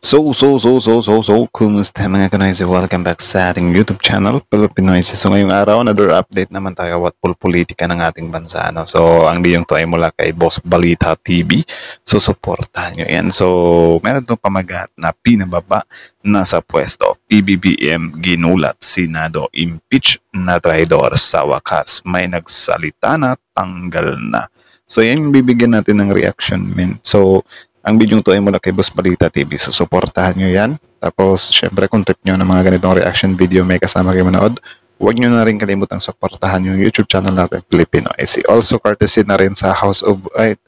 Kumusta mga kanoysi? Welcome back sa ating YouTube channel, Pilipinoysi. So ngayong araw, another update naman tayo about politika ng ating bansa. No? So ang biyong to ay mula kay Boss Balita TV. So supportahan nyo yan. So meron itong pamagat na pinababa na sa pwesto. PBBM ginulat, Senado impeach na traidor. Sa wakas, may nagsalita na, tanggal na. So yan yung bibigyan natin ng reaction, men. So ang video to ay mula kay Boss Balita TV. So, supportahan nyo yan. Tapos, syempre, kung trip nyo ng mga ganitong reaction video may kasama kayo manood, huwag nyo na rin kalimutang supportahan yung YouTube channel natin, Pilipinoysi. Also, courtesy na rin sa House of, I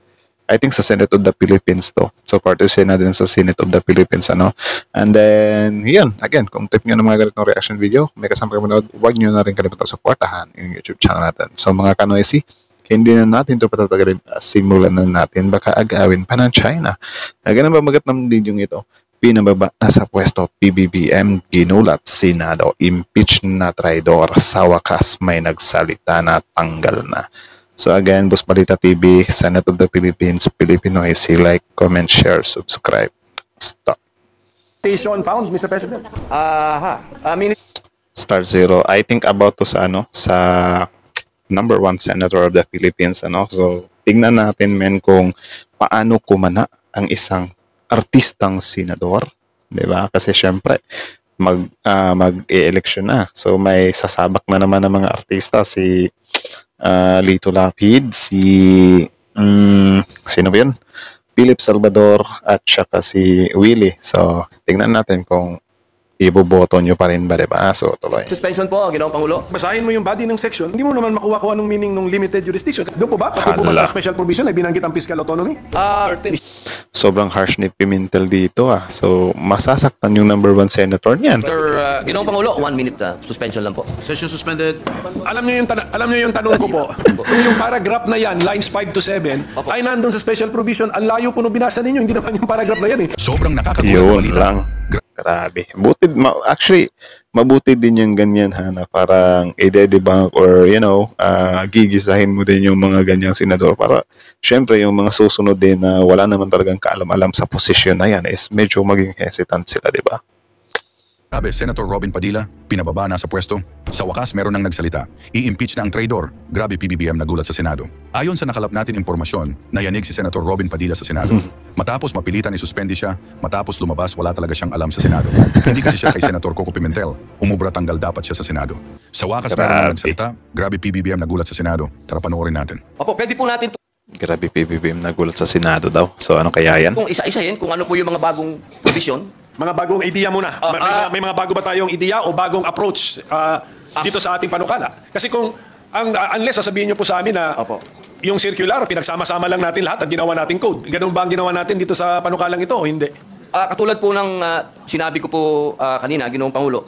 think sa Senate of the Philippines to. So, courtesy na din sa Senate of the Philippines, ano. And then, yun, again, kung trip nyo ng mga ganitong reaction video may kasama kayo manood, huwag nyo na rin kalimutang supportahan yung YouTube channel natin. So, mga kanoysi, hindi na natin ito patatagalin, simulan na natin, baka agawin pa ng China. Ganun ba magat ng video ito? Pinababa na sa pwesto, PBBM ginulat, Senado impeach na traidor. Sa wakas, may nagsalita na, tanggal na. So again, Boss Balita TV, Senate of the Philippines, Pilipinoysi. Like, comment, share, subscribe. Stop. Station found, Mr. President. Star Zero. I think about to sa number 1 senator of the Philippines, ano. So tingnan natin, men, kung paano kumana ang isang artistang senador, 'di ba? Kasi syempre mag-e-election na. So may sasabak na naman ng mga artista, si Lito Lapid, si sino ba 'yun? Philip Salvador at saka si Willie. So tingnan natin kung iboboto nyo pa rin ba, diba? So, tuloy. Suspension po, Ginoong Pangulo. Basahin mo yung body ng section, hindi mo naman makuha kung anong meaning ng limited jurisdiction. Doon po ba? Pati po ba sa special provision ay binanggit ang fiscal autonomy? Sobrang harsh ni Pimentel dito, ah. So, masasaktan yung number 1 senator niyan. Sir, Ginoong Pangulo, 1 minute suspension lang po. Session suspended. Alam niyo yung tanong ko po. Kung yung paragraph na yan, lines 5 to 7, ay nandun sa special provision, ang layo po nung binasa ninyo, hindi naman yung paragraph na yan eh. Sobrang nakakagulat. Yun lang. Grabe. Actually, mabuti din yung ganyan, ha, na parang i-debunk or, gigisahin mo din yung mga ganyang senador para, syempre, yung mga susunod din na wala naman talagang kaalam-alam sa posisyon na yan is medyo maging hesitant sila, di ba? Grabe, Senator Robin Padilla, pinababa na sa pwesto. Sa wakas, meron nang nagsalita. I-impeach na ang traidor. Grabe, PBBM nagulat sa Senado. Ayon sa nakalap natin impormasyon, nayanig si Senator Robin Padilla sa Senado. Matapos mapilitan isuspende siya, matapos lumabas, wala talaga siyang alam sa Senado. Hindi kasi siya kay Senator Coco Pimentel. Umubra tanggal dapat siya sa Senado. Sa wakas, meron nang nagsalita. Grabe, PBBM nagulat sa Senado. Tara, panoorin natin. Opo, pwede po natin Grabe, PBBM nagulat sa Senado daw. So, ano kaya yan? kung isa-isahin kung ano po yung mga bagong provision. Mga bagong ideya muna. May mga bago ba tayong ideya o bagong approach dito sa ating panukala? Kasi kung, unless sasabihin nyo po sa amin na yung circular, pinagsama-sama lang natin lahat at ginawa nating code. Ganun ba ang ginawa natin dito sa panukalang ito o hindi? Katulad po ng sinabi ko po kanina, Ginoong Pangulo,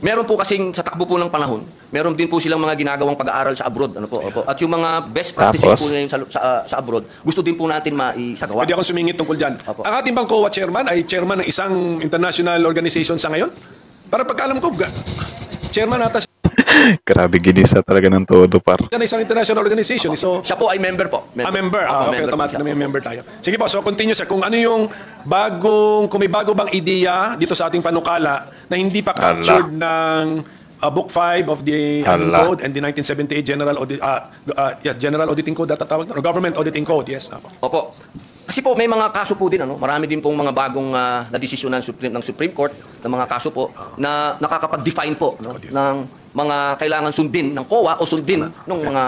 meron po kasing sa takbo po ng panahon, meron din po silang mga ginagawang pag-aaral sa abroad. Ano po? At yung mga best practices po ngayon sa abroad, gusto din po natin maisagawa. Pwede akong sumingit tungkol dyan. Ang ating bang COA chairman ay chairman ng isang international organization sa ngayon? Para pagkaalam ko, chairman ata Grabe, ginisa talaga ng todo, par. siya ng isang international organization. So, Siya po ay member po. member. Okay, member automatic po na siya. may member tayo. Sige po, so continue sir. Kung ano yung kung may bago bang ideya dito sa ating panukala na hindi pa captured ng Book 5 of the Code and the 1978 General Auditing Code tatawag na, or Government Auditing Code, yes. Opo. Kasi po may mga kaso po din, marami din pong mga bagong na-desisyon ng Supreme Court na mga kaso po na nakakapag-define po ng mga kailangan sundin ng COA o sundin ng mga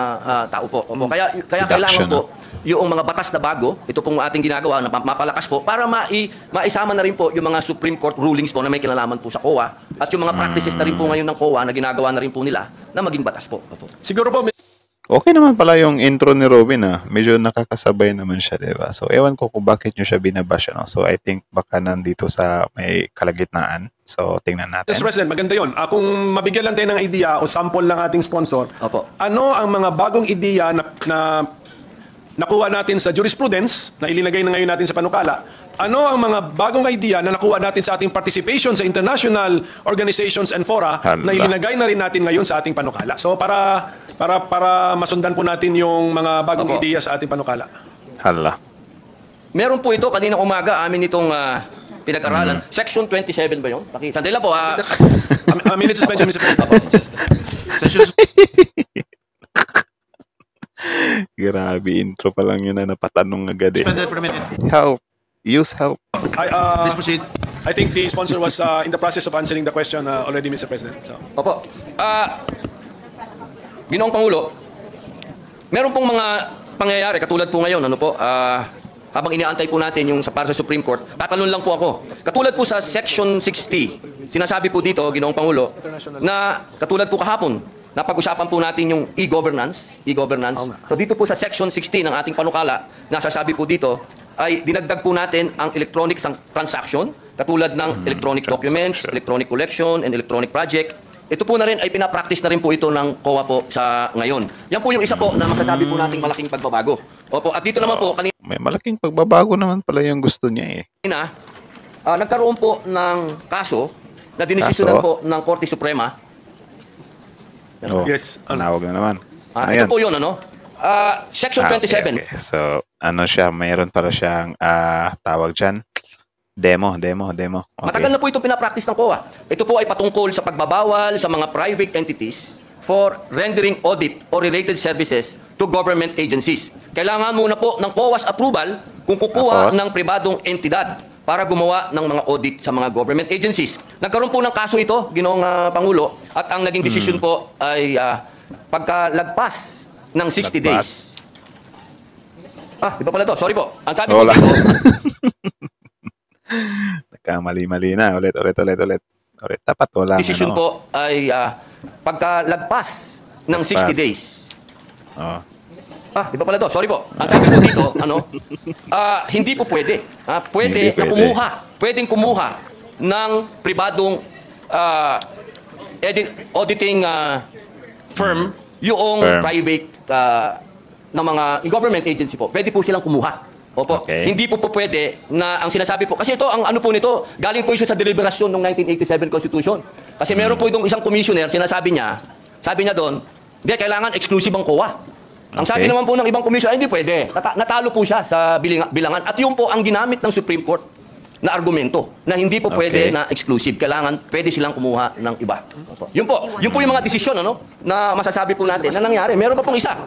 tao po. Opo. Kaya kailangan po yung mga batas na bago, ito pong ating ginagawa na mapalakas po para maisama na rin po yung mga Supreme Court rulings po na may kinalaman po sa COA at yung mga practices na rin po ngayon ng COA na ginagawa na rin po nila na maging batas po. Opo. Siguro po, Okay naman pala yung intro ni Robin, ah. Medyo nakakasabay naman siya, diba? So, ewan ko kung bakit nyo siya binabash, no? So, I think baka nandito sa may kalagitnaan. So, tingnan natin. Mr. President, maganda yun. Kung mabigyan lang tayo ng ideya o sample ng ating sponsor, Opo. ano ang mga bagong ideya na nakuha natin sa jurisprudence, na ilinagay na ngayon natin sa panukala, ano ang mga bagong idea na nakuha natin sa ating participation sa international organizations and fora na ilinagay na rin natin ngayon sa ating panukala. So para masundan po natin yung mga bagong ideya sa ating panukala. Hala. Meron po ito kaninang umaga amin itong pinag-aralan. Section 27 ba yun? Sandali lang po. A minute suspension, Mr. President. Grabe, intro pa lang yun na napatanong agad eh. Suspended for a minute. Help. Use help. Please proceed. I think the sponsor was in the process of answering the question already, Mr. President. So. Opo. Ginoong Pangulo, meron pong mga pangyayari katulad po ngayon, habang inaantay po natin yung para sa Supreme Court, tatalon lang po ako. Katulad po sa Section 60, sinasabi po dito, Ginoong Pangulo, na katulad po kahapon, napag-usapan po natin yung e-governance. So dito po sa Section 60 ng ating panukala, nasasabi po dito, ay dinagdag po natin ang electronic transaction, katulad ng electronic documents, electronic collection, and electronic project. Ito po na rin ay pinapractice na rin po ito ng COA po sa ngayon. Yan po yung isa po na masasabi po nating malaking pagbabago. Opo, at dito naman po, May malaking pagbabago naman pala yung gusto niya eh. kanina, nagkaroon po ng kaso na dinesisyonan po ng Korte Suprema. Oh, Yes. Nawag na naman. Ano Ito yan? po yun, Section 27. Okay. So, ano siya, mayroon para siyang tawag dyan. Demo. Okay. Matagal na po ito pinapractice ng COA. Ito po ay patungkol sa pagbabawal sa mga private entities for rendering audit or related services to government agencies. Kailangan muna po ng COA's approval kung kukuha Tapos? ng pribadong entidad para gumawa ng mga audit sa mga government agencies. Nagkaroon po ng kaso ito, Ginoong Pangulo, at ang naging decision po ay pagkalagpas ng 60 days. Iba pala to. Sorry po. Ang sabi ko Wala. dito, Nagkamali-mali na. Ulit. Tapat, wala. decision po ay pagkalagpas ng 60 Lagpas. days. Oh. Iba pala to. Sorry po. Ang sabi ko dito, hindi po pwede. Pwede Hindi na pwede. pwedeng kumuha ng pribadong auditing firm yung Firm. private na mga government agency po. Pwede po silang kumuha. Opo. Okay. Hindi po pwede na ang sinasabi po. Kasi ito, ang ano po nito, galing po ito sa deliberasyon ng 1987 Constitution. Kasi meron po itong isang commissioner, sabi niya doon, hindi, kailangan exclusive ang COA. Ang sabi Okay. naman po ng ibang commissioner, hindi pwede. Natalo po siya sa bilangan. At yun po ang ginamit ng Supreme Court na argumento na hindi po pwede Okay. na exclusive. Kailangan pwede silang kumuha ng iba. Opo. Yun po yung mga desisyon na masasabi po natin na nangyari. Meron pa pong isa.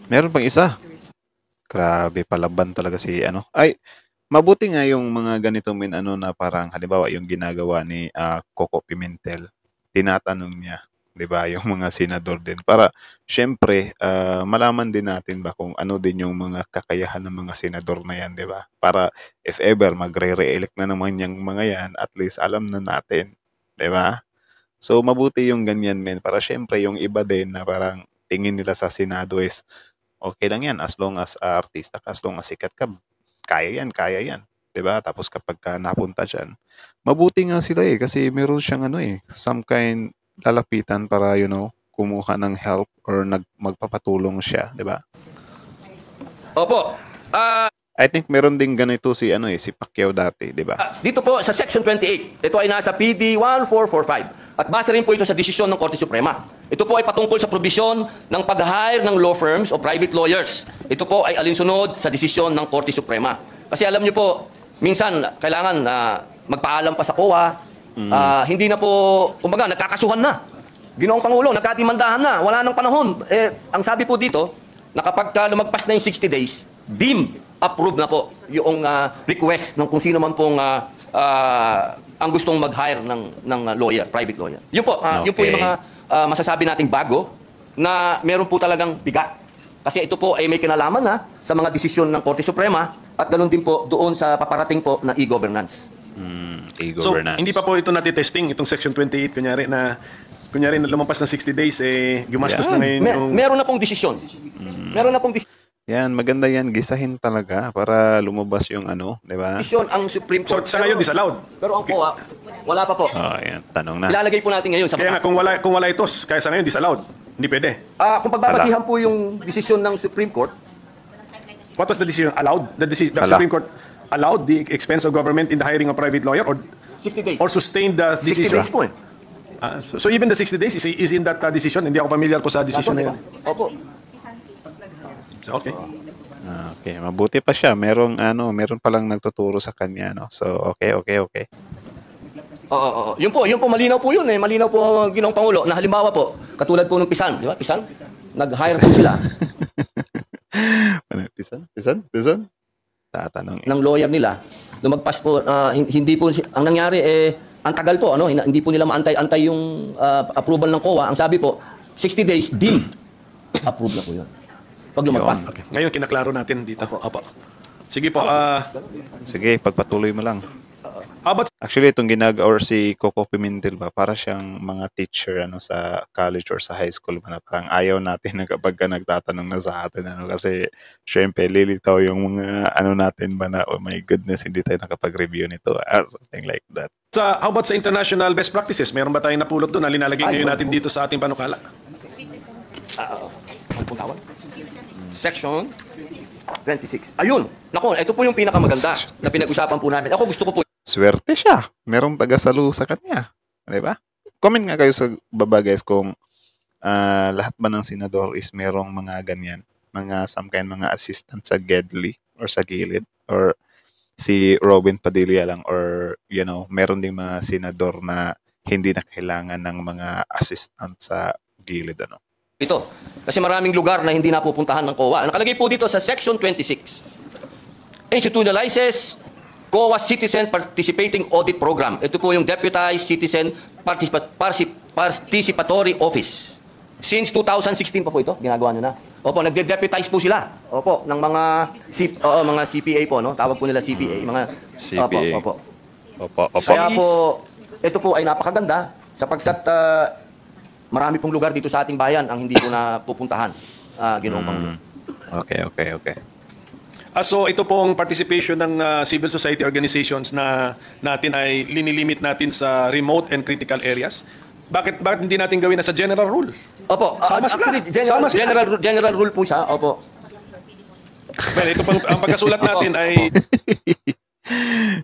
Meron pang isa. Grabe, palaban talaga si Ay, mabuti nga yung mga ganito na parang halimbawa yung ginagawa ni Coco Pimentel. Tinatanong niya, 'di ba, yung mga senador din para syempre malaman din natin ba kung ano din yung mga kakayahan ng mga senador na yan, 'di ba? Para if ever magre-re-elect na naman yung mga yan, at least alam na natin, 'di ba? So mabuti yung ganyan para syempre yung iba din na parang tingin nila sa Senado is okay lang yan as long as artista ka, as long as sikat ka, kaya yan, 'di ba? Tapos kapag napunta diyan, mabuti nga sila kasi meron siyang some kind lalapitan para kumuha ng help or magpapatulong siya, 'di ba? Opo. I think meron ding ganito si si Pacquiao dati, 'di ba? Dito po sa Section 28, ito ay nasa PD 1445 at base rin po ito sa desisyon ng Korte Suprema. Ito po ay patungkol sa probisyon ng pag-hire ng law firms o private lawyers. Ito po ay alinsunod sa desisyon ng Korte Suprema. Kasi alam niyo po, minsan kailangan magpaalam pa sa COA, hindi na po, kumbaga, nagkakasuhan na. Ginoong Pangulo, nagkatimandahan na, wala nang panahon. Ang sabi po dito, na kapag lumagpas na yung 60 days, deemed approved na po yung request ng kung sino man pong ang gustong mag-hire ng lawyer, private lawyer. Yun po, yun po yung mga masasabi nating bago na meron po talagang bigat. Kasi ito po ay may kinalaman na sa mga desisyon ng Korte Suprema at ganoon din po doon sa paparating po na e-governance. So, E-governance. hindi pa po ito natitesting, itong Section 28, kunyari na lumampas ng 60 days, gumastos na ngayon yung... Meron na pong desisyon. Meron na pong Yan, maganda yan, gisahin talaga para lumabas yung 'di ba? desisyon ang Supreme So, Court. sa ngayon, disallowed. Pero ang COA, wala pa po. Oh, yan, tanong na. Ilalagay po natin ngayon sa Kaya nga, batas. kung wala ito, kaya sa ngayon, disallowed. Hindi pwede. Kung pagbabasihan po yung desisyon ng Supreme Court, What was the decision? Allowed? The Ala. Supreme Court allowed the expense of government in the hiring of private lawyer or 60 days. sustained the 60 decision? days po eh. So even the 60 days is in that decision? Hindi ako familiar po sa decision na Diba? yan. Opo. So, okay. Okay, mabuti pa siya. Meron palang nagtuturo sa kanya, no? So, okay. Oo. Yun po, malinaw po yun eh. Malinaw po, Ginoong Pangulo, na halimbawa po, katulad po ng Pisan, di ba? Pisan, nag-hire po sila Pisan? Tatanong. ng lawyer nila. Lumagpas po, hindi po, ang nangyari ang tagal po, ano? Hindi po nila maantay-antay yung approval ng COA. Ang sabi po, 60 days, deemed. Approve na po yun. Pag lumagpas. Okay. Ngayon, kinaklaro natin dito. Opo. Sige po. Sige, pagpatuloy mo lang. But Actually, itong or si Coco Pimentel ba, para siyang mga teacher sa college or sa high school ba, na parang ayaw natin na kapag ka nagtatanong na sa atin, kasi syempre lilitaw yung mga natin ba na, oh my goodness, hindi tayo nakapag-review nito, something like that. how about sa international best practices? Meron ba tayong napulot doon na linalagay ngayon natin dito sa ating panukala? Section 26. Ayun. Nako, ito po yung pinakamaganda na pinag-usapan po namin. Ako gusto ko po Swerte siya. Merong taga-salo sa kanya. Di ba? Comment nga kayo sa baba, guys, kung lahat ba ng senador is merong mga ganyan. Mga assistant sa Gedli or sa gilid. Or si Robin Padilla lang. Or, meron ding mga senador na hindi na kailangan ng mga assistant sa gilid. ito. Kasi maraming lugar na hindi napupuntahan ng COA. Nakalagay po dito sa Section 26. Institutionalizes COA Citizen Participating Audit Program. Ito po yung Deputized Citizen Participatory Office. Since 2016 pa po ito, ginagawa nyo na. Opo, nagde-deputize po sila. Opo, ng mga mga CPA po, no? Tawag po nila CPA. Mga CPA. Opo. Kaya Kaya po, ito po ay napakaganda sapagkat marami pong lugar dito sa ating bayan ang hindi po napupuntahan. Ginoong Pangulo. Okay. So ito pong participation ng civil society organizations na natin ay linilimit natin sa remote and critical areas. Bakit hindi natin gawin na sa general rule? Opo, Sama sila. actually, Sama sila. general rule po siya. Opo. Well, ito pang ang pagkasulat natin ay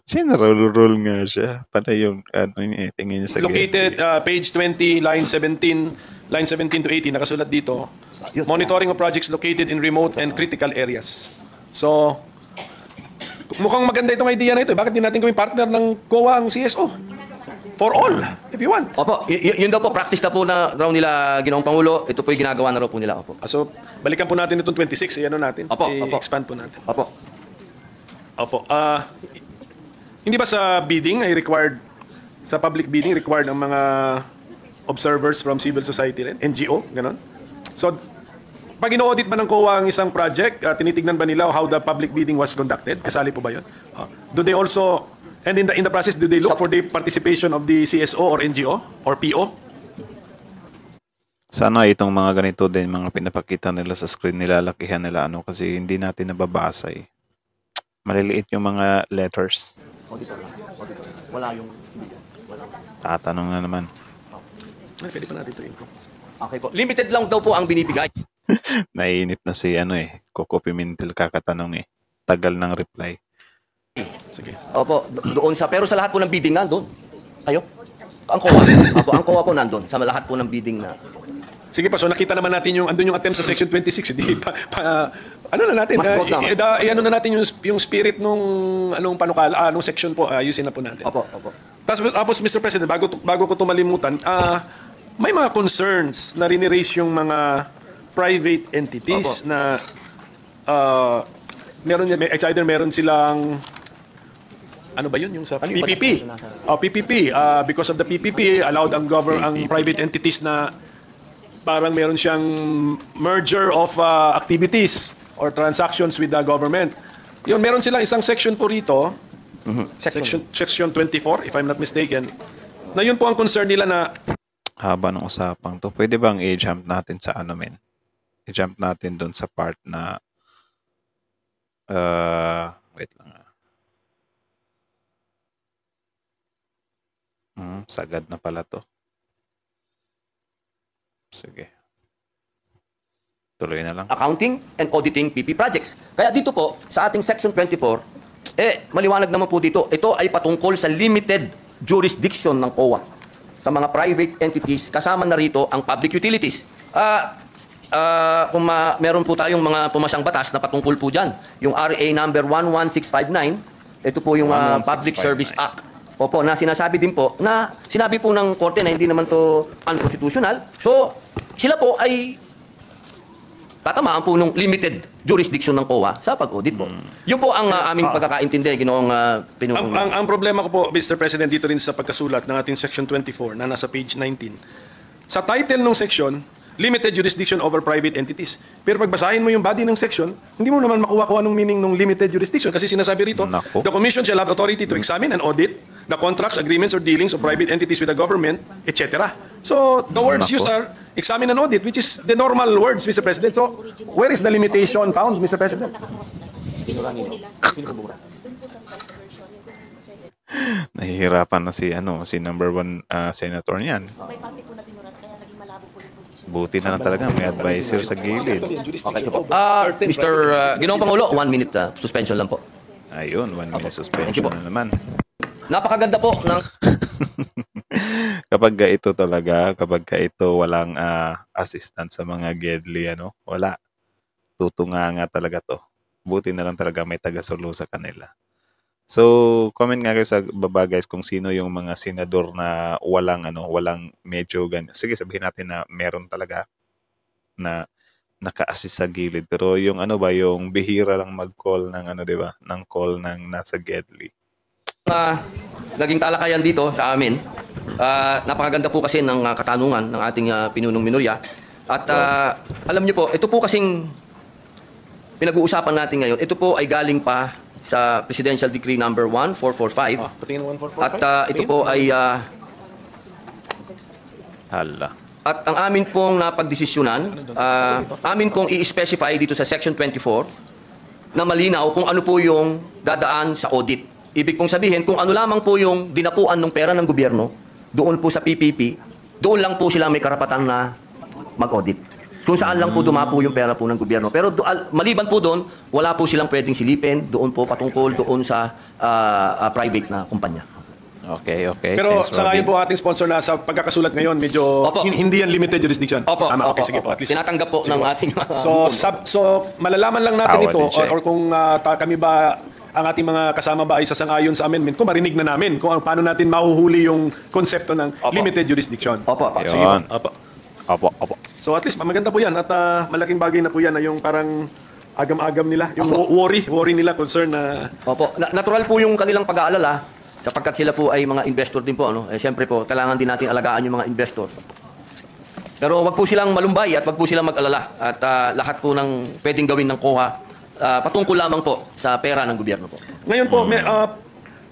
general rule nga siya. Para yung, tingin niya sa located page 20, line 17 to 18, nakasulat dito. Monitoring of projects located in remote and critical areas. So, mukhang maganda itong idea na ito. Bakit di natin gawing partner ng COA ang CSO? For all, if you want. Opo, yun daw po, practice na po na raw nila Ginoong Pangulo. Ito po yung ginagawa na raw po nila. Opo. So, balikan po natin itong 26. Natin. Opo. I-expand po natin. Opo. Hindi ba sa bidding ay required, sa public bidding required ang mga observers from civil society rin? NGO, gano'n? So, pag ino-audit ba ng COA ang isang project, tinitignan ba nila how the public bidding was conducted? Kasali po ba yun? Do they also, and in the process, do they look for the participation of the CSO or NGO or PO? Sana itong mga ganito din, mga pinapakita nila sa screen, nilalakihan nila kasi hindi natin nababasa eh. Maliliit yung mga letters. Wala yung... Tatanong na naman. Pwede pa natin ito improve. Okay po. Limited lang daw po ang binibigay. Naiinip na si Coco Pimentel kakatanong Tagal ng reply. Sige. Opo, doon sa... Pero sa lahat po ng bidding nandun. Kayo? Ang COA. Opo, ang COA po nandun. Sa lahat po ng bidding na... Sige pa, so nakita naman natin andun yung attempt sa section 26, hindi ano na natin, Mas broad na. ano na natin yung spirit nung panukala, nung section po, ayusin na po natin. Opo. Tapos Mr. President, bago ko tumalimutan, may mga concerns na riniraise yung mga private entities na meron silang ano ba yun yung sa PPP? PPP. Because of the PPP, allowed ang private entities na parang meron siyang merger of activities or transactions with the government. Yun, meron silang isang section po rito, section 24, if I'm not mistaken, na yun po ang concern nila na haba ng usapang to. Pwede bang i-jump natin sa I-jump natin doon sa part na wait lang sagad na pala to. Sige. Tuloy na lang. Accounting and auditing PP projects. Kaya dito po, sa ating Section 24, maliwanag naman po dito, ito ay patungkol sa limited jurisdiction ng COA sa mga private entities, kasama na rito ang public utilities. meron po tayong mga pumasang batas na patungkol po dyan. Yung RA number 11659, ito po yung 11659. Public Service Act. Opo, na sinasabi din po, na sinabi po ng korte na hindi naman to unconstitutional. So, sila po ay tatamaan po ng limited jurisdiction ng COA sa pag-audit po. Yun po ang aming pagkakaintindi, ginoong pinunong. Ang problema ko po, Mr. President, dito rin sa pagkasulat ng ating Section 24 na nasa page 19. Sa title ng section, limited jurisdiction over private entities. Pero pagbasahin mo yung body ng section, hindi mo naman makuha kung anong meaning ng limited jurisdiction. Kasi sinasabi rito, Nako. the Commission shall have authority to examine and audit the contracts, agreements, or dealings of private entities with the government, etc. So, the words Nako. used are examine and audit, which is the normal words, Mr. President. So, where is the limitation found, Mr. President? Nahihirapan na si number 1 senator niyan. May parte po na pinurat kaya naging malabo po yung position. Buti na lang talaga may advisor sa gilid. Okay, so po. Mr. Ginoong Pangulo, 1 minute suspension lang po. Ayun, 1 minute Thank you suspension po. na naman. Napakaganda po ng Kapag ka ito walang assistant sa mga Gedli, wala. Tutunganga talaga to. Buti na lang talaga may taga-solo sa kanila. So, comment nga kayo sa baba guys kung sino yung mga senador na walang medyo ganyan. Sige, sabihin natin na meron talaga na naka-assist sa gilid. Pero yung yung bihira lang mag-call ng di ba? Ng call ng nasa Gedli. naging talakayan dito sa amin. Napakaganda po kasi ng katanungan ng ating pinunong minorya. At alam niyo po, ito po kasing pinag-uusapan natin ngayon, ito po ay galing pa sa Presidential Decree number 1445. Patingin 1445. At ito po ay Hala. at ang amin pong napagdesisyonan, amin pong i-specify dito sa Section 24 na malinaw kung ano po yung dadaan sa audit. Ibig pong sabihin, kung ano lamang po yung dinapuan ng pera ng gobyerno, doon po sa PPP, doon lang po sila may karapatan na mag-audit. Kung saan lang po dumapo yung pera po ng gobyerno. Pero maliban po doon, wala po silang pwedeng silipin, doon po patungkol doon sa private na kumpanya. Okay. Pero Thanks, sa ngayon Robin. po ating sponsor na sa pagkakasulat ngayon, medyo Opo. hindi yan limited jurisdiction. Opo, Tama, opo, okay, sige po. opo. At least. Tinatanggap po ng ating So malalaman lang natin Tawa ito din siya eh. or kung kami ba ang ating mga kasama ba ay sasang-ayon sa amendment, kung marinig na namin kung paano natin mahuhuli yung konsepto ng Opo. limited jurisdiction. Opo, opo. Sige Yun. po. Opo. Opo. So at least maganda po yan at malaking bagay na po yan na yung parang agam-agam nila, yung worry nila, concern na Opo. Natural po yung kanilang pag-aalala sapagkat sila po ay mga investor din po. Siyempre po, kailangan din natin alagaan yung mga investor. Pero wag po silang malumbay at wag po silang mag-alala. At lahat po ng pwedeng gawin ng COA, patungkol lamang po sa pera ng gobyerno po. ngayon po,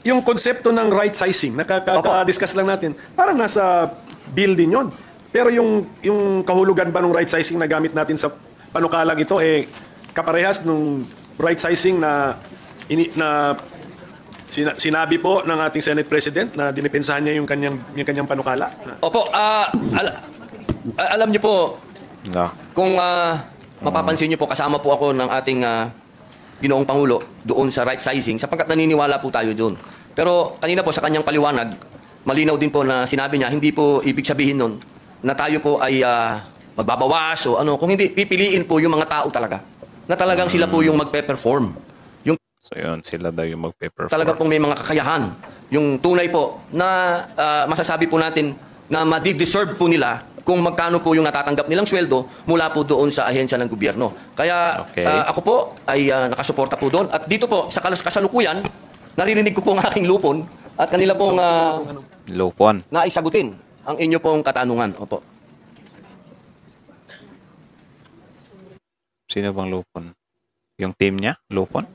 yung konsepto ng right sizing, nakaka-discuss lang natin, parang nasa bill din yun. Pero yung kahulugan ba ng right sizing na gamit natin sa panukalang ito, kaparehas nung right sizing na sinabi po ng ating Senate President na dinipensahan niya yung kanyang panukala. Opo, alam niyo po, No. kung mapapansin niyo po, kasama po ako ng ating Ginoong Pangulo doon sa right sizing sapagkat naniniwala po tayo doon. Pero kanina po sa kanyang paliwanag, malinaw din po na sinabi niya, hindi po ibig sabihin nun na tayo po ay magbabawas o ano. Kung hindi, pipiliin po yung mga tao talaga na talagang sila po yung magpe-perform. Yung So yun, sila daw yung magpe-perform. talaga pong may mga kakayahan. Yung tunay po na masasabi po natin na madi-deserve po nila kung magkano po yung natatanggap nilang sweldo mula po doon sa ahensya ng gobyerno. Kaya Okay. ako po ay nakasuporta po doon. At dito po, sa kasalukuyan, naririnig ko po ang aking lupon at kanila pong Lupon. naisagutin ang inyo pong katanungan. Opo. Sino bang Lupon? Yung team niya? Lupon?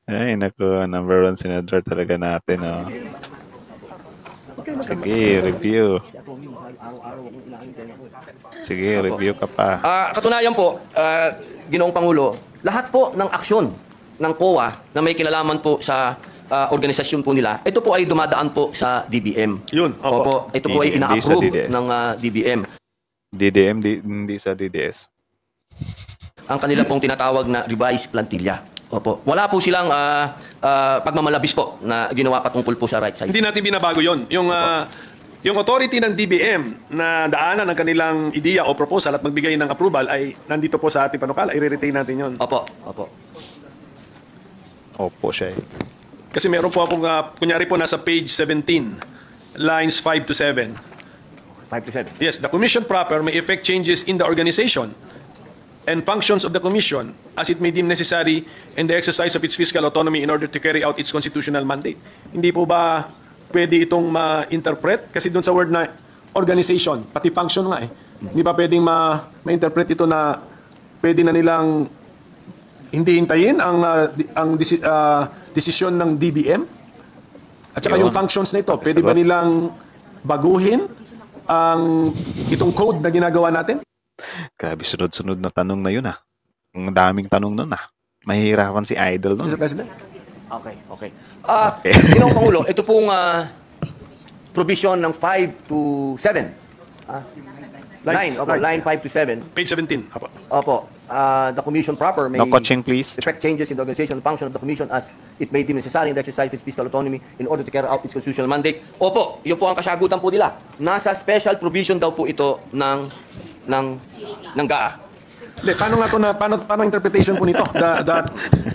Ay, naku. Number 1 senador talaga natin. Oh. Sige, review. Sige, review ka pa. Katunayan po, Ginoong Pangulo, lahat po ng aksyon ng COA na may kinalaman po sa organisasyon po nila, ito po ay dumadaan po sa DBM. Yun, opo. Opo, ito po ay Hindi sa ina-approve DDS. ng DBM. DDM, hindi sa DDS. Ang kanila pong tinatawag na revised plantilla. Opo. Wala po silang pagmamalabis po na ginawa patungkol po sa right side. Hindi natin binabago yon. Yung yung authority ng DBM na daanan ang kanilang ideya o proposal at magbigay ng approval ay nandito po sa ating panukala. I-retain natin yon. Opo, opo. Opo siya eh. Kasi meron po akong, kunyari po nasa page 17, lines 5 to 7. 5 to 7. Yes, the commission proper may effect changes in the organization and functions of the commission as it may deem necessary in the exercise of its fiscal autonomy in order to carry out its constitutional mandate. Hindi po ba pwede itong ma-interpret? Kasi doon sa word na organization, pati function nga eh. Hindi ba pwedeng ma-interpret ito na pwede na nilang hindi hintayin ang desisyon ng DBM? At saka Yun. yung functions na ito, pwede ba nilang baguhin ang itong code na ginagawa natin? Grabe, sunod-sunod na tanong na yun ah. Ang daming tanong nun ah. Mahihirapan si Idol nun. Mr. President? Okay, okay. Ginoong Pangulo, ito pong provision ng 5 to 7. Line 5 to 7. Page 17. Apo. Opo. The commission proper may No coaching, please. effect changes in the organization and function of the commission as it may deem necessary in the exercise of its fiscal autonomy in order to carry out its constitutional mandate. Opo, yun po ang kasagutan po nila. Nasa special provision daw po ito ng GAA. Hindi, paano nga to na paano interpretation po nito?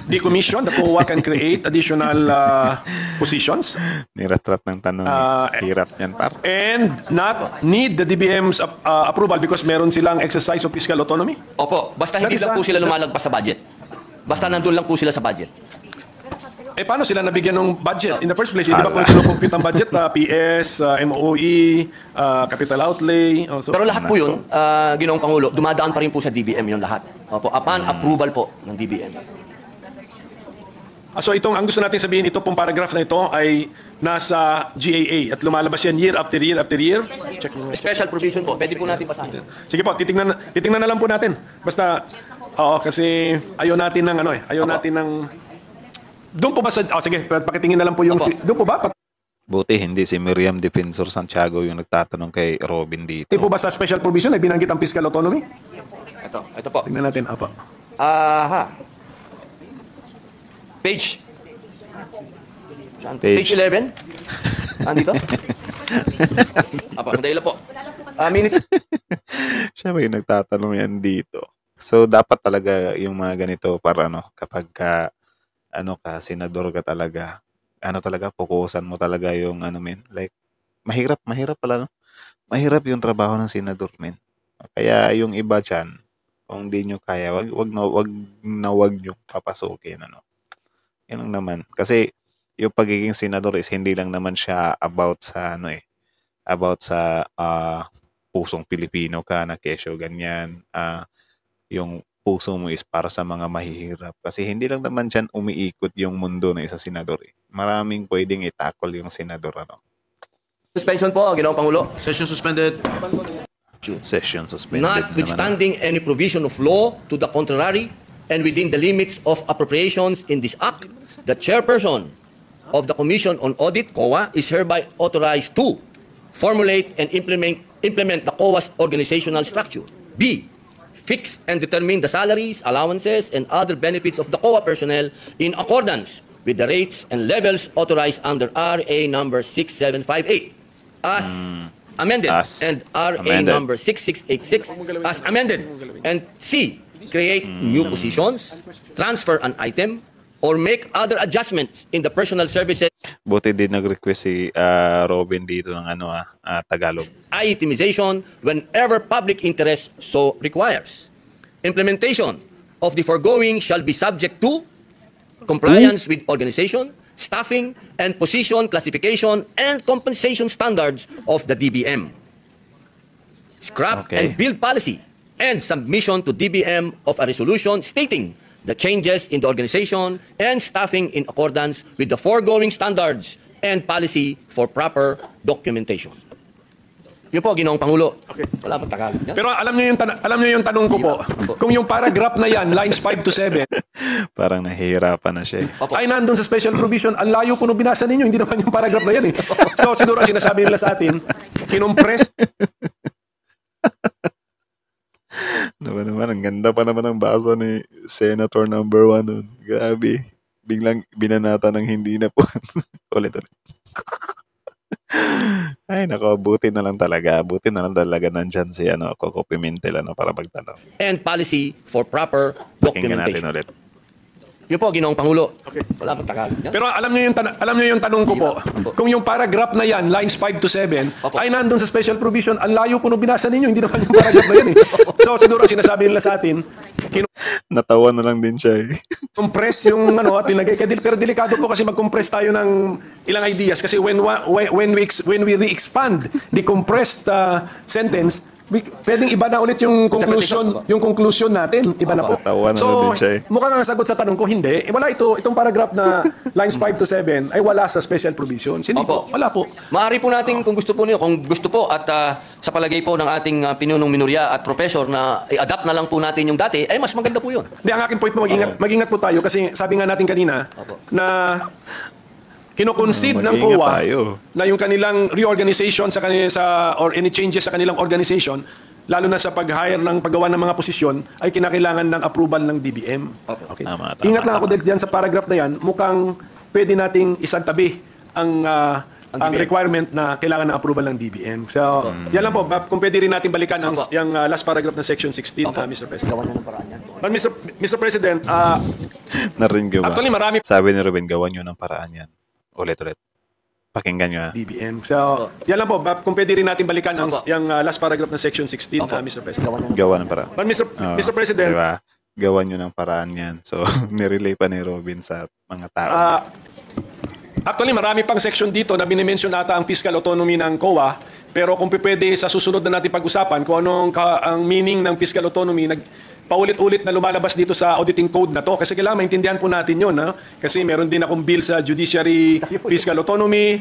The commission, the COA can create additional positions Niratrat ng tanong. Hirap yan, par. and not need the DBM's approval because meron silang exercise of fiscal autonomy? Opo, basta hindi That is lang po the- sila lumalagpas sa budget. Basta nandun lang po sila sa budget. Eh, paano sila nabigyan ng budget? In the first place, hindi ba kung compute ang budget? PS, MOE, capital outlay. Also. Pero lahat po yun, Ginoong Pangulo, dumadaan pa rin po sa DBM yun lahat. Opo, upon approval po ng DBM. So itong ang gusto natin sabihin, ito pong paragraph na ito ay nasa GAA at lumalabas yan year after year after year. Check mo. Special provision po, pwede po natin basahin. Sige po, titingnan na lang po natin. Basta, oo, kasi ayaw natin ng ayaw natin ng... Doon po ba sa... sige, pakitingin na lang po yung... Opo. Doon po ba? Buti hindi si Miriam Defensor Santiago yung nagtatanong kay Robin dito. Pati po ba sa special provision ay binanggit ang fiscal autonomy? Ito po. Tingnan natin, apa. Aha. Page. Saan? Page 11. Andito? Sandali lang po. Minutes. Siya ba yung nagtatanong yan dito? So, dapat talaga yung mga ganito para kapag senador ka talaga, fokusan mo talaga yung like, mahirap pala, no? Mahirap yung trabaho ng senador, men. Kaya yung iba dyan, kung di nyo kaya, wag nyo papasukin, Yan lang naman. Kasi, yung pagiging senador is hindi lang naman siya about sa, pusong Pilipino ka na kesyo ganyan. Yung puso mo is para sa mga mahihirap. Kasi hindi lang naman dyan umiikot yung mundo na isa senador. Maraming pwedeng itakol yung senador. Suspension po, Ginoong Pangulo. Session suspended. Session suspended. Notwithstanding any provision of law to the contrary and within the limits of appropriations in this act, the chairperson of the Commission on Audit, COA, is hereby authorized to formulate and implement the COA's organizational structure. B. Fix and determine the salaries, allowances, and other benefits of the COA personnel in accordance with the rates and levels authorized under RA number 6758 as amended As and RA amended. number 6686 as amended. And C. Create new positions, transfer an item, or make other adjustments in the personal services Buti din nag-request si Robin dito ng Tagalog. itemization whenever public interest so requires. Implementation of the foregoing shall be subject to compliance with organization, staffing, and position classification and compensation standards of the DBM. Scrap Okay. and build policy and submission to DBM of a resolution stating the changes in the organization and staffing in accordance with the foregoing standards and policy for proper documentation. Yun po, Ginoong Pangulo. Okay. Wala pang Tagalog niya. Pero alam niyo yung tanong ko po. Kung yung paragraph na yan, lines 5 to 7, Parang nahihirapan na siya. Opo. ay nandun sa special provision, ang layo po nung binasa ninyo, hindi naman yung paragraph na yan eh. So siguro ang sinasabi nila sa atin, kinompress. Naman, ang ganda pa naman ang basa ni Senator number 1 nun. Grabe. Biglang binanata ng hindi na po. Ulit. Ay nako, buti na lang talaga. Buti na lang talaga nandyan si Coco Pimentel para magtanong. and policy for proper Pakinggan natin documentation. ulit. Yun po, Ginoong Pangulo. Okay. Wala pang Tagalog. Yan. Pero alam niyo yung tanong ko po. Kung yung paragraph na yan, lines 5 to 7, Opo. ay nandun sa special provision, ang layo po nung binasa ninyo, hindi naman yung paragraph na yan eh. So siguro ang sinasabi nila sa atin, Natawa na lang din siya eh. compress yung at tinagay pero delikado po kasi mag-compress tayo ng ilang ideas kasi when we re-expand the compressed sentence, pwedeng iba na ulit yung conclusion natin, iba na po. Tatawa na So din siya eh. mukhang ang sagot sa tanong ko hindi, wala itong paragraph na lines 5 to 7 ay wala sa special provisions. Hindi po, Opo. wala po. Maaari po natin kung gusto po niyo, kung gusto po at sa palagay po ng ating pinunong minorya at professor na i-adapt na lang po natin yung dati, ay mas maganda po yun. Hindi, ang akin point po, mag-ingat po tayo kasi sabi nga natin kanina na kino-concede ng Mag-ingat COA tayo. na yung kanilang reorganization or any changes sa kanilang organization, lalo na sa pag-hire ng paggawa ng mga posisyon, ay kinakailangan ng approval ng DBM. Okay. Tama, tama, Ingat lang ako tama. dahil dyan sa paragraph na yan, mukhang pwede nating isantabi ang DBM. requirement na kailangan ng approval ng DBM. So, yan lang po. Kung pwede rin natin balikan yung last paragraph ng Section 16, Mr. President. Gawan na ng paraan yan. But Mr. President, Naringgo ba? actually marami Sabi ni Ruben, gawan nyo ng paraan yan. Ulit-ulit. Pakinggan nyo DBM. So, yan lang po. Kung pwede rin natin balikan yung last paragraph ng Section 16, Mr. President. Gawan na ng Gawa ng paraan. But Mr. President, Diba? Gawan nyo ng paraan yan. So, nirelay pa ni Robin sa mga tao. actually marami pang section dito na binimension ata ang fiscal autonomy ng COA. Pero kung pwede sa susunod na natin pag-usapan kung anong ang meaning ng fiscal autonomy, paulit-ulit na lumalabas dito sa auditing code na to. Kasi kailangan maintindihan po natin yun. Kasi meron din akong bill sa judiciary fiscal autonomy.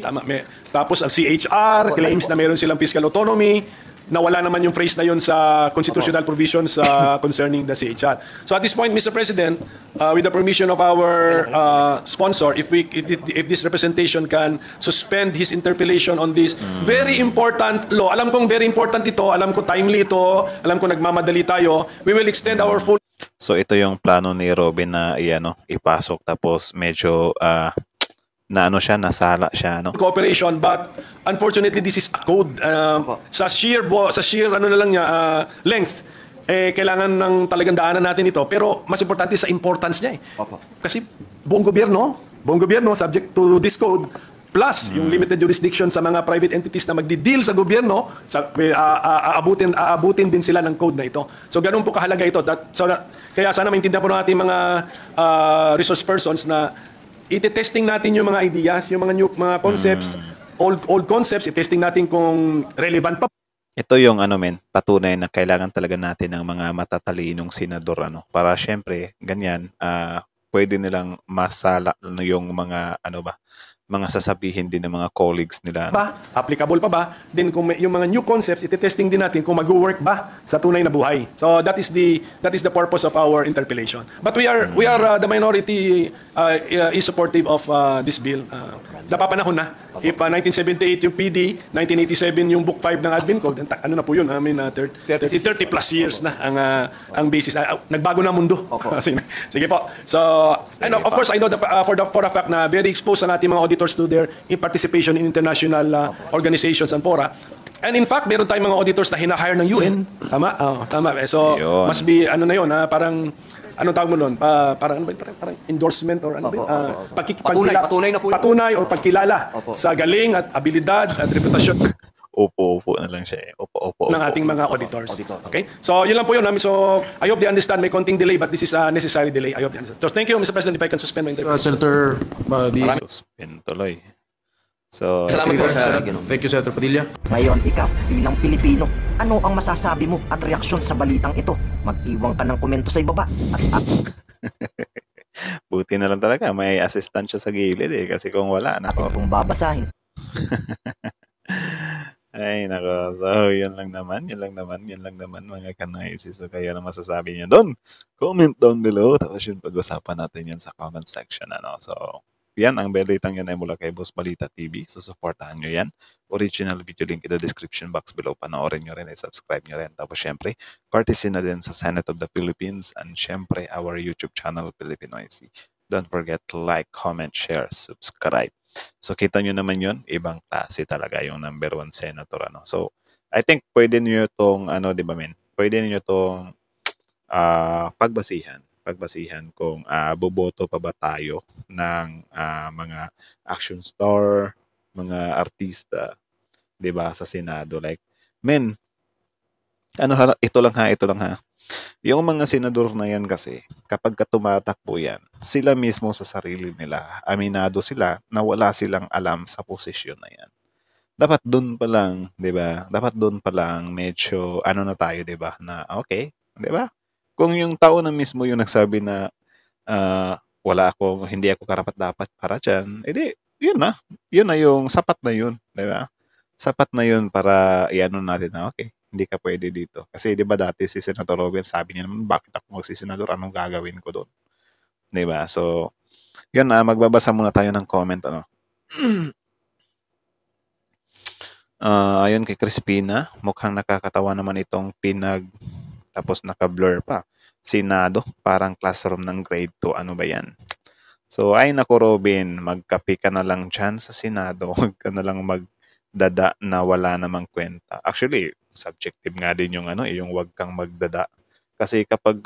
Tapos ang CHR claims na meron silang fiscal autonomy. Nawala naman yung phrase na yun sa constitutional provisions concerning the CHR. So at this point, Mr. President, with the permission of our sponsor, if this representation can suspend his interpellation on this very important law. Alam kong very important ito, alam ko timely ito, alam ko nagmamadali tayo. We will extend our full So, ito yung plano ni Robin na ipasok. Tapos, medyo nasala siya. cooperation, but unfortunately this is a code. Sa sheer length, kailangan ng talagang daanan natin ito. Pero mas importante sa importance niya eh. Kasi buong gobyerno subject to this code, plus yung limited jurisdiction sa mga private entities na magdi-deal sa gobyerno, aabutin din sila ng code na ito. So ganun po kahalaga ito. Kaya sana maintindihan po natin mga resource persons na ite-testing natin yung mga ideas, yung mga concepts, old concepts, i-testing natin kung relevant pa. Ito yung patunay na kailangan talaga natin ng mga matatalinong senador para syempre ganyan pwede nilang masala yung mga mga sasabihin din ng mga colleagues nila. Applicable pa ba? Then kung yung mga new concepts, ite-testing din natin kung mag-work ba sa tunay na buhay. So that is the purpose of our interpellation. But we are the minority is supportive of this bill. Napapanahon na. If 1978 yung PD, 1987 yung Book 5 ng Admin Code, ano na po yun? 30 plus years na ang basis. Nagbago na mundo. Sige po. So, and of course, I know for a fact na very exposed ang ating mga auditors to their participation in international organizations and fora. And in fact, meron tayong mga auditors na hina-hire ng UN. Tama? Tama. So, Yun. must be, na yun, parang, anong tawag mo nun? Parang endorsement or Patunay na po yun. patunay o pagkilala sa galing at abilidad at reputasyon Opo na lang siya. Opo. ng ating mga auditors. Okay? So, yun lang po yun. So, I hope they understand may konting delay but this is a necessary delay. I hope they understand. So, thank you, Mr. President, if I can suspend my interview. Senator Suspend tuloy. So, Salamat po sa Ginoong. Thank you, Senator Padilla. Ngayon, ikaw bilang Pilipino, ano ang masasabi mo at reaksyon sa balitang ito? Mag-iwan ka ng komento sa ibaba at buti na lang talaga may assistant siya sa gilid kasi kung wala kung babasahin. Ay nako, so yun lang naman mga kanaisis. So kayo na masasabi niyo doon, comment down below, tapos yun pag-usapan natin yan sa comment section so yan, ang balitang yun ay mula kay Boss Balita TV. So, supportahan nyo yan. Original video link in the description box below. Panoorin nyo rin, subscribe nyo rin. Tapos, syempre, courtesy na din sa Senate of the Philippines and syempre, our YouTube channel, Filipinoise. Don't forget to like, comment, share, subscribe. So kita nyo naman yun, ibang klase talaga yung number 1 senator. Ano. So I think pwede nyo itong, di ba men? Pwede nyo itong pagbasihan kung boboto pa ba tayo ng mga action star, mga artista, 'di ba, sa Senado. Like, men, ito lang ha. Yung mga senador na yan kasi, kapag tumatakbo yan, sila mismo sa sarili nila, aminado sila na wala silang alam sa posisyon na yan. Dapat doon pa lang, 'di ba? Dapat doon pa lang medyo na tayo, 'di ba? Na okay, 'di ba? Kung yung tao na mismo yung nagsabi na hindi ako karapat-dapat para diyan, edi yun na. Yun na yung sapat na yun, 'di ba? Sapat na yun para iano natin na okay, hindi ka pwede dito. Kasi 'di ba dati si Senator Robin sabi niya naman, bakit ako magsisenador? Anong gagawin ko doon? 'Di ba? So, yun na, magbabasa muna tayo ng comment ayon kay Crispina, mukhang nakakatawa naman itong tapos naka-blur pa. Senado, parang classroom ng grade 2. Ano ba yan? So, ay nako Robin, magkape ka na lang dyan sa Senado. Huwag ka na lang magdada na wala namang kwenta. Actually, subjective nga din yung yung wag kang magdada. Kasi kapag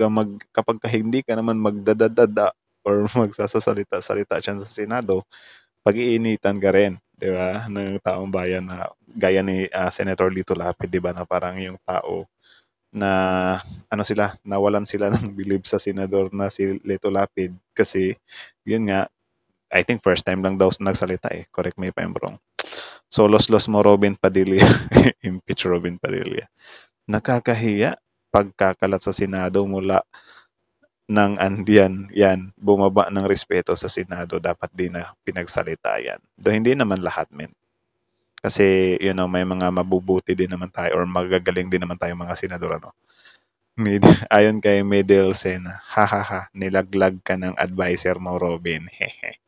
hindi ka naman magdadadada or magsasalita-salita dyan sa Senado, pag-iinitan ka rin, 'di ba? Ng taong bayan na gaya ni Senator Lito Lapid, 'di ba, na parang yung tao na nawalan sila ng believe sa senador na si Lito Lapid kasi yun nga, I think first time lang daw nagsalita eh. Correct me if I'm wrong. So los mo Robin Padilla. Impeach Robin Padilla. Nakakahiya pagkakalat sa Senado mula ng andiyan yan, bumaba ng respeto sa Senado, dapat din na pinagsalita yan. Do hindi naman lahat, men. Kasi, may mga mabubuti din naman tayo or magagaling din naman tayo mga senador, ayon kay Medelsen, hahaha, nilaglag ka ng advisor mo, Robin. Hehe.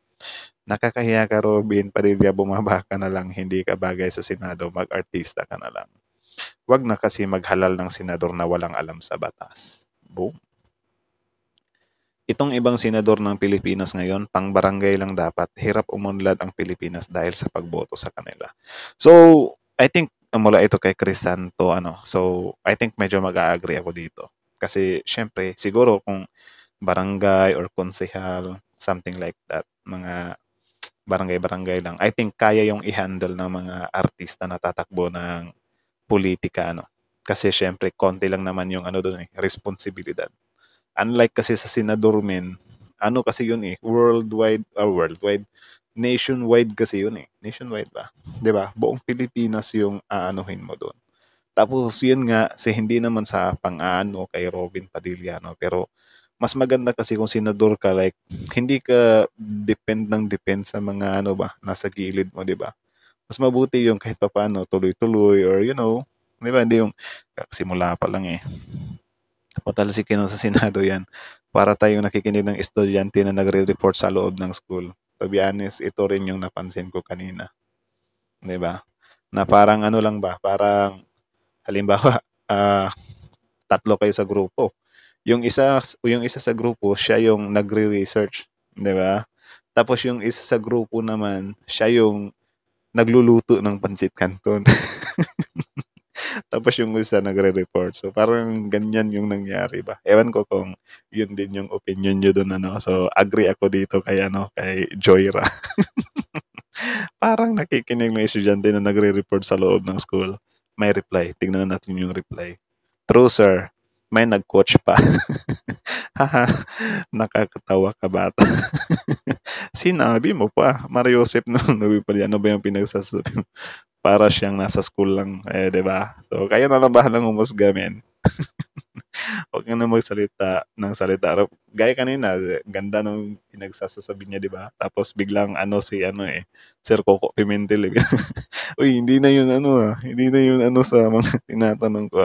Nakakahiya ka, Robin. Padilla, bumaba ka na lang. Hindi ka bagay sa Senado. Mag-artista ka na lang. Wag na kasi maghalal ng senador na walang alam sa batas. Boom. Itong ibang senador ng Pilipinas ngayon, pang barangay lang dapat, hirap umunlad ang Pilipinas dahil sa pagboto sa kanila. So, I think mula ito kay Crisanto, so I think medyo mag-a-agree ako dito. Kasi syempre, siguro kung barangay or konsehal, something like that, mga barangay-barangay lang, I think kaya yung i-handle ng mga artista na tatakbo ng politika, Kasi syempre, konti lang naman yung doon responsibilidad. Unlike kasi sa senador, men, kasi yun worldwide, nationwide kasi yun Nationwide ba? 'Di ba? Buong Pilipinas yung aanuhin mo doon. Tapos yun nga, hindi naman sa pang-aano kay Robin Padilla, pero mas maganda kasi kung senador ka, like, hindi ka depend sa mga nasa gilid mo, 'di ba? Mas mabuti yung kahit papaano tuloy-tuloy or 'di ba? Hindi yung simula pa lang patalsikin sa Senado yan para tayong nakikinig ng estudyante na nagre-report sa loob ng school. To be honest, ito rin yung napansin ko kanina. 'Di ba? Na parang lang ba? Parang halimbawa, 3 kayo sa grupo. Yung isa sa grupo, siya yung nagre-research, 'di ba? Tapos yung isa sa grupo naman, siya yung nagluluto ng pancit canton. Tapos yung isa nagre-report. So parang ganyan yung nangyari ba. Ewan ko kung yun din yung opinion nyo doon So agree ako dito kay kay Joyra. Parang nakikinig ng estudyante na nagre-report sa loob ng school. May reply. Tignan natin yung reply. True sir. May nag-coach pa. Haha. Nakakatawa ka bata. Sinabi mo pa. Mario Joseph ano ba yung pinagsasabi mo? Para siyang nasa school lang, 'di ba? So, kayo na lang bahalang humusga, men. Huwag ka na magsalita ng salita. Gaya kanina, ganda nung pinagsasabi niya, 'di ba? Tapos biglang Sir Coco Pimentel. Uy, hindi na yun hindi na yun sa mga tinatanong ko.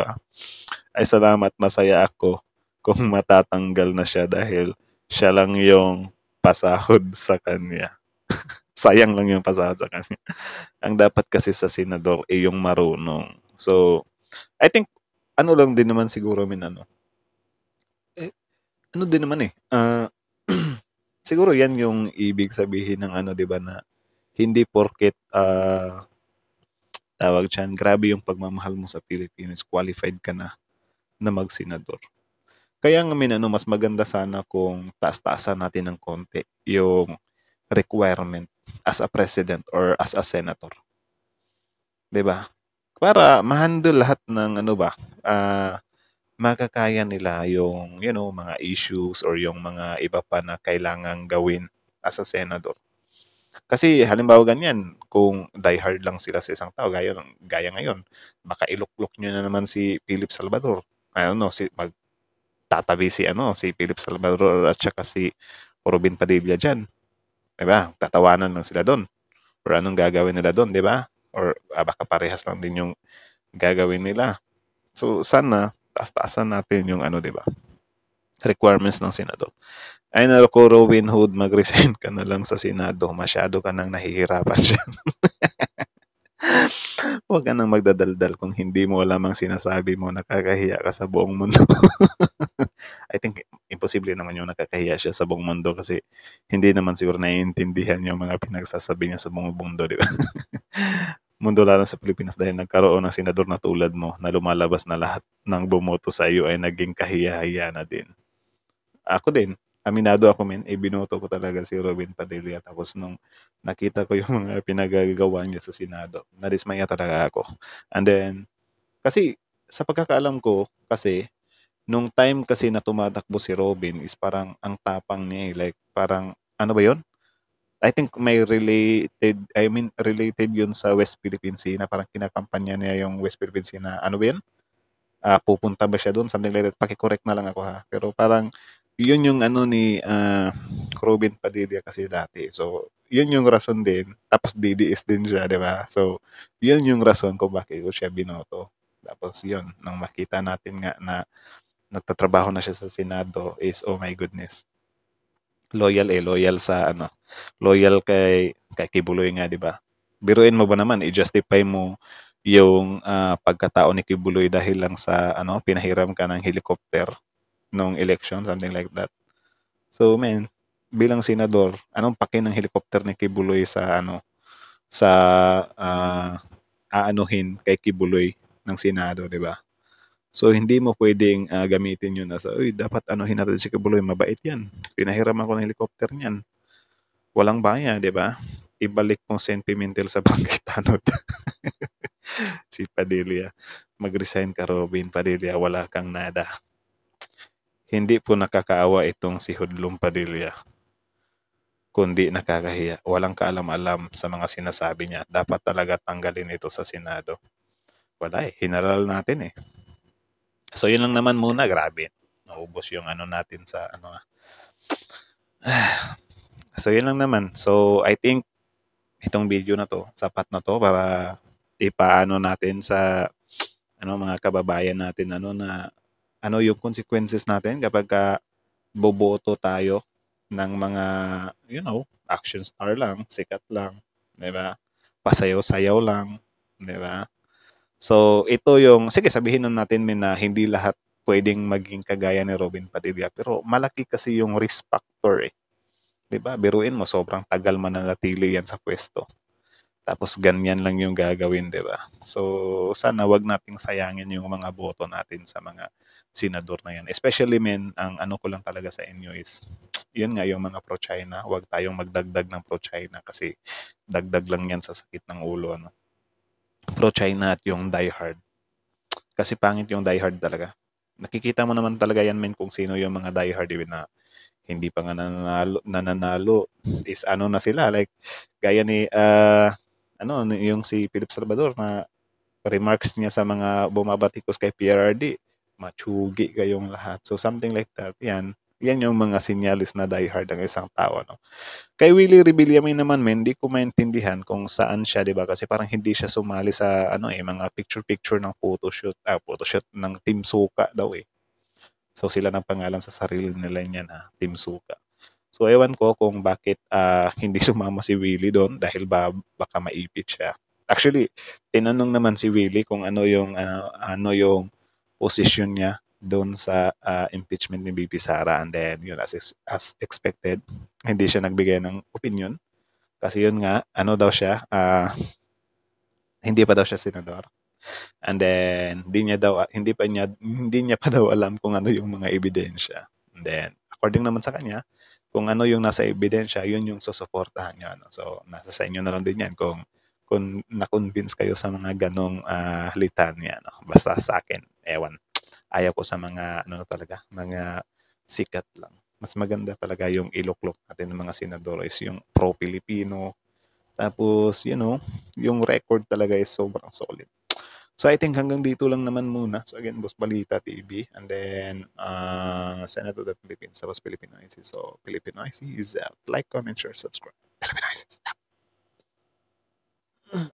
Ay, salamat, masaya ako kung matatanggal na siya dahil siya lang yung pasahod sa kanya. Sayang lang yung pasahod sa kanya. Ang dapat kasi sa senador ay yung marunong. So, I think, lang din naman siguro, din naman siguro yan yung ibig sabihin ng ano, 'di ba, na hindi porket tawag diyan, grabe yung pagmamahal mo sa Pilipinas, qualified ka na na magsenador. Kaya nga ano, mas maganda sana kung taas-taasan natin ng konti yung requirement as a president or as a senator, 'di ba? Para ma-handle lahat ng ano ba, makakaya nila yung mga issues or yung mga iba pa na kailangang gawin as a senator. Kasi halimbawa ganyan, kung diehard lang sila sa isang tao gaya ngayon, baka iluklok niyo na naman si Philip Salvador. Ano, magtatabi si si Philip Salvador at saka si Robin Padilla diyan, 'di ba? Tatawanan lang sila doon. Or anong gagawin nila doon, 'di ba? Or baka parehas lang din yung gagawin nila. So sana taas-taasan natin yung 'di ba? Requirements ng Senado. Ay naku, Robin Hood, mag-resign ka na lang sa Senado. Masyado ka nang nahihirapan diyan. Huwag ka nang magdadaldal kung hindi mo alam ang sinasabi mo, nakakahiya ka sa buong mundo. I think imposible naman yung nakakahiya siya sa buong mundo kasi hindi naman siguro naiintindihan yung mga pinagsasabi niya sa buong mundo, di ba? Mundo lalo sa Pilipinas dahil nagkaroon ng senador na tulad mo na lumalabas na lahat ng bumoto sa iyo ay naging kahiya-hiya na din. Ako din, aminado ako binoto ko talaga si Robin Padilla tapos nung nakita ko yung mga pinagagawa niya sa Senado, nadismaya talaga ako. And then, kasi sa pagkakaalam ko, kasi nung time kasi na tumatakbo si Robin is parang ang tapang niya like parang ano ba yon? I think related yun sa West Philippine Sea na parang kinakampanya niya yung West Philippine Sea na ano ba yun? Pupunta ba siya doon? Something like that. Paki-correct na lang ako ha. Pero parang yun yung ano ni Robin Padilla kasi dati. So, yun yung rason din. Tapos DDS din siya, di ba? So, yun yung rason kung bakit ko siya binoto. Tapos yun, nang makita natin nga na nagtatrabaho na siya sa Senado is, oh my goodness. Loyal sa loyal kay Kibuloy nga, di ba? Biruin mo ba naman, i-justify mo yung pagkatao ni Kibuloy dahil lang sa pinahiram ka ng helicopter nung election, something like that. So, bilang senador, anong paki ng helicopter ni Kibuloy sa sa aanuhin kay Kibuloy ng Senado, 'di ba? So, hindi mo pwedeng gamitin yun as, uy, dapat anuhin natin si Kibuloy, mabait yan. Pinahiram ako ng helicopter niyan. Walang baya, 'di ba? Ibalik mo St. Pimentel sa Barangay Tanod. Si Padilla, mag-resign ka, Robin Padilla, wala kang nada. Hindi po nakakaawa itong si Hudlong Padilla, kundi nakakahiya. Walang kaalam-alam sa mga sinasabi niya. Dapat talaga tanggalin ito sa Senado. Wala hinalal natin eh. So yun lang naman muna, grabe. Naubos yung natin sa So yun lang naman. So I think itong video na to, sapat na to para ipaano natin sa mga kababayan natin na yung consequences natin kapag boboto tayo ng mga action star lang, sikat lang, 'di ba? Pasayaw-sayaw lang, 'di ba? So ito yung sige, sabihin natin na hindi lahat pwedeng maging kagaya ni Robin Padilla, pero malaki kasi yung risk factor eh. 'Di ba? Biruin mo, sobrang tagal mananatili yan sa pwesto. Tapos ganyan lang yung gagawin, 'di ba? So sana wag nating sayangin yung mga boto natin sa mga senador na yan. Especially ang ko lang talaga sa inyo is yun nga yung mga pro-China, wag tayong magdagdag ng pro-China kasi dagdag lang yan sa sakit ng ulo, Pro-China at yung diehard. Kasi pangit yung diehard talaga. Nakikita mo naman talaga yan kung sino yung mga diehard even na hindi pa nga nananalo is na sila like gaya ni yung si Philip Salvador na remarks niya sa mga bumabatikos kay PRRD, matsugi kayong lahat. So something like that. Yan yung mga sinyalis na diehard ng isang tao, Kay Willie Rebillame naman, hindi ko maintindihan kung saan siya, 'di ba? Kasi parang hindi siya sumali sa mga picture ng photoshoot ng Team Suka daw eh. So sila ng pangalan sa sarili nila niyan, Team Suka. So ewan ko kung bakit hindi sumama si Willie doon dahil baka maipit siya. Actually, tinanong naman si Willie kung ano yung position niya doon sa impeachment ni BP Sara, and then yun, as expected, hindi siya nagbigay ng opinion kasi yun nga, ano daw siya, hindi pa daw siya senador. And then hindi niya pa daw alam kung ano yung mga ebidensya. And then according naman sa kanya, kung ano yung nasa ebidensya, yun yung susuportahan niya, ano. So nasa sa inyo na lang din yan kung na-convince kayo sa mga ganong litanya, no. Basta sa akin, ewan. Ayaw ko sa mga ano talaga, mga sikat lang. Mas maganda talaga yung iluklok natin ng mga senador is yung pro-Filipino. Tapos, yung record talaga is sobrang solid. So I think hanggang dito lang naman muna. So again, Boss Balita TV, and then Senator of the Philippines, tapos Filipino IC. So Filipino IC is out. Like, comment, share, subscribe. Filipino IC is out.